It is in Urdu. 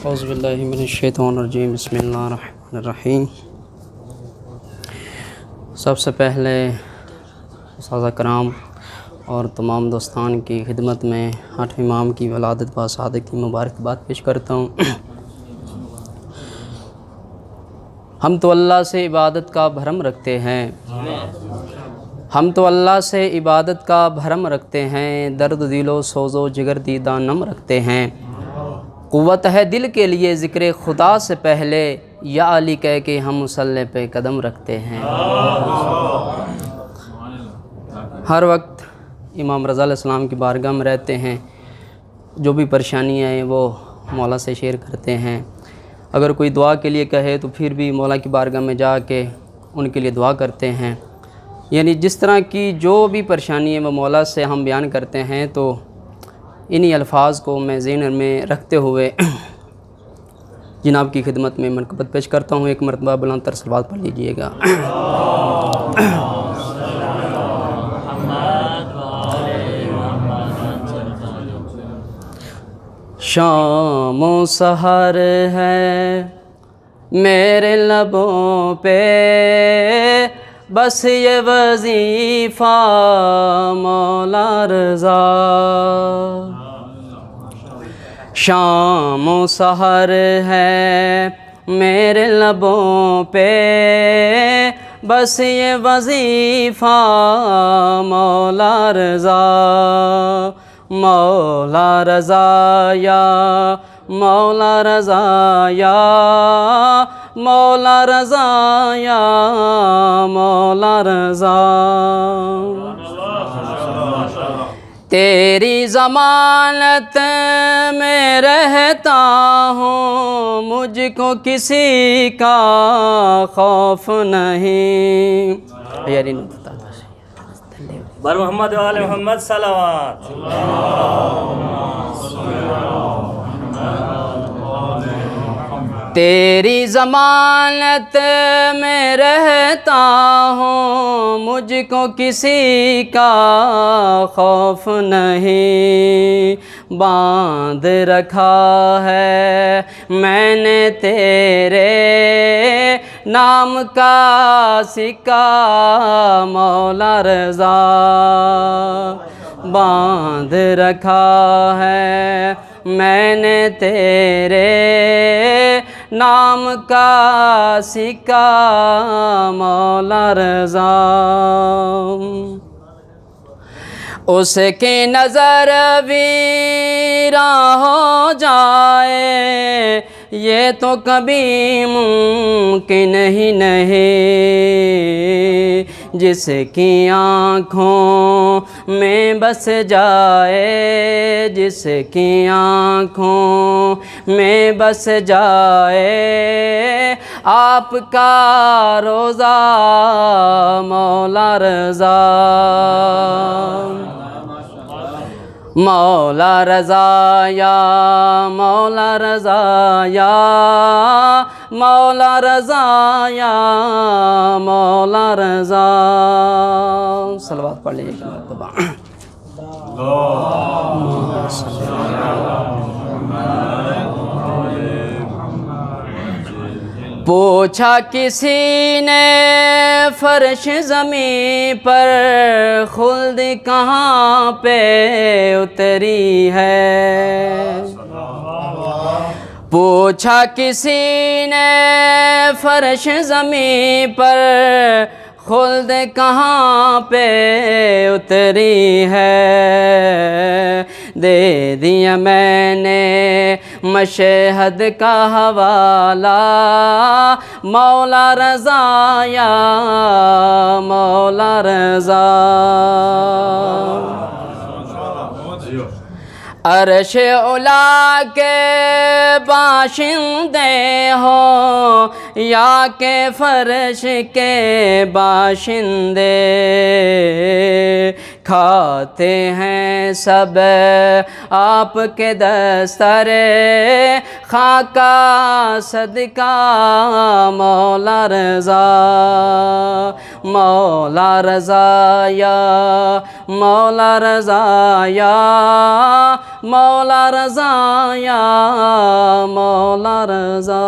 اعوذ باللہ من الشیطان الرجیم، بسم اللہ الرحمن الرحیم۔ سب سے پہلے اساتذہ کرام اور تمام دوستان کی خدمت میں آٹھویں امام کی ولادت با سعادت کی مبارکباد پیش کرتا ہوں۔ ہم تو اللہ سے عبادت کا بھرم رکھتے ہیں، ہم تو اللہ سے عبادت کا بھرم رکھتے ہیں، درد دل و سوز و جگر دیدہ نم رکھتے ہیں۔ قوت ہے دل کے لیے ذکر خدا سے پہلے، یا علی کہہ کے ہم مصلی پہ قدم رکھتے ہیں۔ ہر وقت امام رضا علیہ السلام کی بارگاہ میں رہتے ہیں، جو بھی پریشانیاں ہیں وہ مولا سے شیئر کرتے ہیں۔ اگر کوئی دعا کے لیے کہے تو پھر بھی مولا کی بارگاہ میں جا کے ان کے لیے دعا کرتے ہیں۔ یعنی جس طرح کی جو بھی پریشانی ہے وہ مولا سے ہم بیان کرتے ہیں، تو انہی الفاظ کو میں ذہن میں رکھتے ہوئے جناب کی خدمت میں منقبت پیش کرتا ہوں۔ ایک مرتبہ بلند تر صلوات پڑھ لیجئے گا۔ شام و سحر ہے میرے لبوں پہ، بس یہ وظیفہ مولا رضا۔ شام و سحر ہے میرے لبوں پہ، بس یہ وظیفہ مولا رضا۔ مولا رضا یا مولا رضا یا مولا رضا یا مولا رضا۔ تیری ضمانت میں رہتا ہوں، مجھ کو کسی کا خوف نہیں۔ بر محمد و آل محمد صلوات۔ تیری ضمانت میں رہتا ہوں، مجھ کو کسی کا خوف نہیں۔ باندھ رکھا ہے میں نے تیرے نام کا سکہ مولا رضا۔ باندھ رکھا ہے میں نے تیرے نام کا سکہ مولا رضا۔ اس کی نظر ویراں ہو جائے یہ تو کبھی ممکن ہی نہیں۔ جس کی آنکھوں میں بس جائے، جس کی آنکھوں میں بس جائے آپ کا روضہ مولا رضا۔ مولا رضا یا مولا رضا یا مولا رضا یا مولا رضا۔ صلوات پڑھ لیجیے مرتبہ۔ پوچھا کسی نے فرش زمین پر، خلد کہاں پہ اتری ہے۔ پوچھا کسی نے فرش زمین پر، خلد کہاں پہ اتری ہے۔ دے دیا میں نے مشہد کا حوالہ مولا رضا یا مولا رضا۔ عرش علا کے باشندے ہو یا کہ فرش کے باشندے، کھاتے ہیں سب آپ کے دستر خاکہ صدقہ مولا رضا، مولا رضا یا مولا رضا یا مولا رضا یا مولا رضا۔